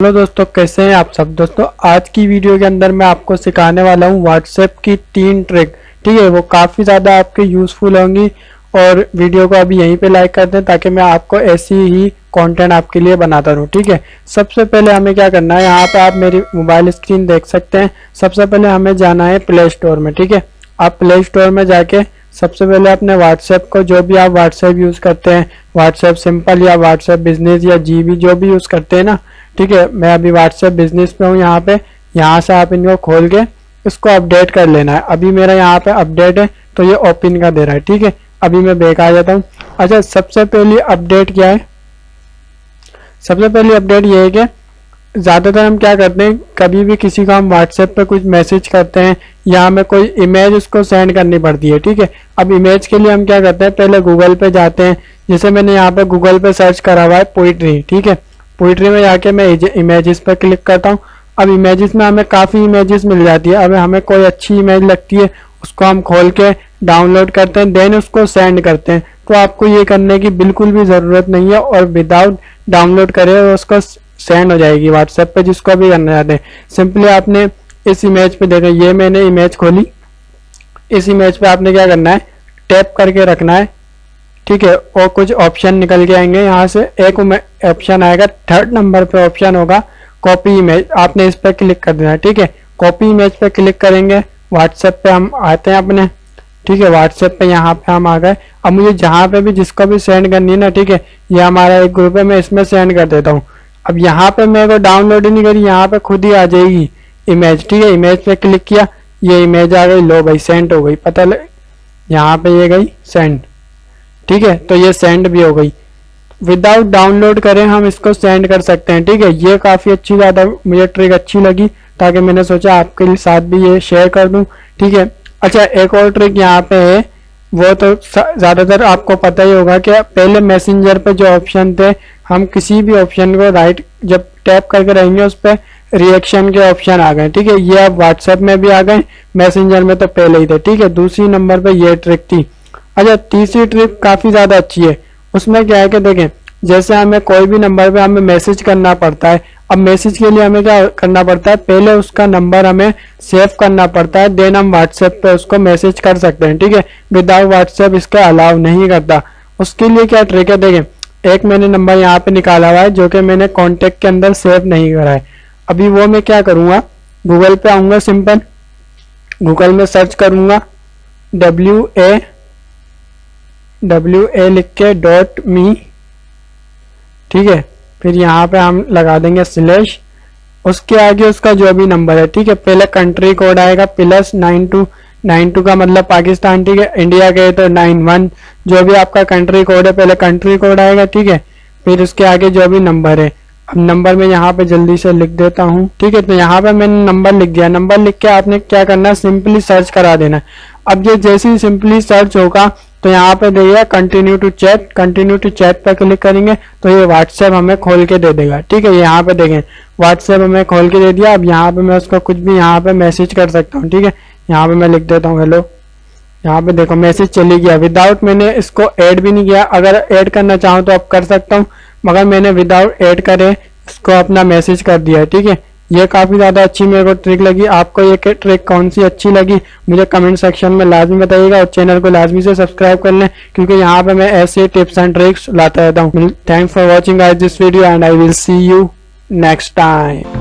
Hello दोस्तों, कैसे हैं आप सब। दोस्तों आज की वीडियो के अंदर मैं आपको सिखाने वाला हूं व्हाट्सएप की 3 ट्रिक। ठीक है, वो काफ़ी ज़्यादा आपके यूज़फुल होंगी। और वीडियो को अभी यहीं पे लाइक कर दें ताकि मैं आपको ऐसी ही कंटेंट आपके लिए बनाता रहूं। ठीक है, सबसे पहले हमें क्या करना है, यहाँ पे आप मेरी मोबाइल स्क्रीन देख सकते हैं। सबसे पहले हमें जाना है प्ले स्टोर में। ठीक है, आप प्ले स्टोर में जाके सबसे पहले अपने व्हाट्सएप को, जो भी आप व्हाट्सएप यूज़ करते हैं, व्हाट्सएप सिंपल या व्हाट्सएप बिजनेस या जीबी जो भी यूज़ करते हैं ना। ठीक है, मैं अभी व्हाट्सएप बिजनेस पे हूँ यहाँ पे। यहाँ से आप इनको खोल के इसको अपडेट कर लेना है। अभी मेरा यहाँ पे अपडेट है तो ये ओपन का दे रहा है। ठीक है, अभी मैं बैक आ जाता हूँ। अच्छा, सबसे पहली अपडेट क्या है, सबसे पहली अपडेट ये है कि ज़्यादातर हम क्या करते हैं, कभी भी किसी को हम व्हाट्सएप पे कुछ मैसेज करते हैं या हमें कोई इमेज उसको सेंड करनी पड़ती है। ठीक है, अब इमेज के लिए हम क्या करते हैं, पहले गूगल पे जाते हैं। जैसे मैंने यहाँ पे गूगल पे सर्च करा हुआ है पोइट्री। ठीक है, पोइट्री में जाके मैं इमेजेस पर क्लिक करता हूँ। अब इमेजेस में हमें काफ़ी इमेजेस मिल जाती है। अब हमें कोई अच्छी इमेज लगती है, उसको हम खोल के डाउनलोड करते हैं, देन उसको सेंड करते हैं। तो आपको ये करने की बिल्कुल भी ज़रूरत नहीं है और विदाउट डाउनलोड करे उसको सेंड हो जाएगी व्हाट्सएप पे, जिसको भी करना चाहते हैं। सिंपली आपने इस इमेज पे देखा, ये मैंने इमेज खोली। इस इमेज पे आपने क्या करना है, टैप करके रखना है। ठीक है, और कुछ ऑप्शन निकल के आएंगे। यहाँ से एक ऑप्शन आएगा, 3rd नंबर पे ऑप्शन होगा कॉपी इमेज, आपने इस पर क्लिक कर देना है। ठीक है, कॉपी इमेज पे क्लिक करेंगे, व्हाट्सएप पे हम आते हैं अपने। ठीक है, व्हाट्सएप पे यहाँ पे हम आ गए। अब मुझे जहाँ पे भी जिसको भी सेंड करनी है ना, ठीक है, ये हमारा एक ग्रुप है, मैं इसमें सेंड कर देता हूँ। अब यहाँ पे मेरे को डाउनलोड ही नहीं करी, यहाँ पे खुद ही आ जाएगी इमेज। ठीक है, इमेज पे क्लिक किया, ये इमेज आ गई, लो भाई सेंड हो गई। पता लग, यहाँ पे ये गई सेंड। ठीक है, तो ये सेंड भी हो गई। विदाउट डाउनलोड करें हम इसको सेंड कर सकते हैं। ठीक है, ये काफ़ी अच्छी ज़्यादा मुझे ट्रिक अच्छी लगी, ताकि मैंने सोचा आपके साथ भी ये शेयर कर दूं। ठीक है, अच्छा एक और ट्रिक यहाँ पे है, वो तो ज़्यादातर आपको पता ही होगा कि पहले मैसेंजर पे जो ऑप्शन थे, हम किसी भी ऑप्शन को राइट जब टैप करके रहेंगे उस पर रिएक्शन के ऑप्शन आ गए। ठीक है, ये अब व्हाट्सएप में भी आ गए, मैसेंजर में तो पहले ही थे। ठीक है, दूसरी नंबर पर ये ट्रिक थी। अच्छा, तीसरी ट्रिक काफ़ी ज़्यादा अच्छी है। उसमें क्या है कि देखें, जैसे हमें कोई भी नंबर पे हमें मैसेज करना पड़ता है। अब मैसेज के लिए हमें क्या करना पड़ता है, पहले उसका नंबर हमें सेव करना पड़ता है, देन हम व्हाट्सएप पे उसको मैसेज कर सकते हैं। ठीक है, विदाउट व्हाट्सएप इसका अलाउ नहीं करता। उसके लिए क्या ट्रिक है, देखें, एक मैंने नंबर यहाँ पे निकाला हुआ है जो कि मैंने कॉन्टेक्ट के अंदर सेव नहीं करा है। अभी वो मैं क्या करूँगा, गूगल पे आऊँगा, सिंपल गूगल में सर्च करूँगा WA लिख के .me। ठीक है, फिर यहाँ पे हम लगा देंगे स्लैश, उसके आगे उसका जो भी नंबर है। ठीक है, पहले कंट्री कोड आएगा +9292 का मतलब पाकिस्तान। ठीक है, इंडिया के तो 91, जो भी आपका कंट्री कोड है पहले कंट्री कोड आएगा। ठीक है, फिर उसके आगे जो भी नंबर है। अब नंबर में यहाँ पे जल्दी से लिख देता हूँ। ठीक है, तो यहाँ पे मैंने नंबर लिख दिया। नंबर लिख के आपने क्या करना है, सिंपली सर्च करा देना। अब ये जैसे ही सिंपली सर्च होगा तो यहाँ पे देखिएगा continue to chat, continue to chat पर क्लिक करेंगे तो ये व्हाट्सएप हमें खोल के दे देगा। ठीक है, यहाँ पे देखें व्हाट्सएप हमें खोल के दे दिया। अब यहाँ पे मैं उसको कुछ भी यहाँ पे मैसेज कर सकता हूँ। ठीक है, यहाँ पे मैं लिख देता हूँ हेलो। यहाँ पे देखो मैसेज चली गया, विदाउट मैंने इसको ऐड भी नहीं किया। अगर ऐड करना चाहूँ तो अब कर सकता हूँ, मगर मैंने विदाउट ऐड करे इसको अपना मैसेज कर दिया। ठीक है, ये काफ़ी ज़्यादा अच्छी मेरे को ट्रिक लगी। आपको ये ट्रिक कौन सी अच्छी लगी मुझे कमेंट सेक्शन में लाजमी बताइएगा, और चैनल को लाजमी से सब्सक्राइब कर लें, क्योंकि यहाँ पे मैं ऐसे टिप्स एंड ट्रिक्स लाता रहता हूँ। Thanks for watching guys this video and I will see you next time.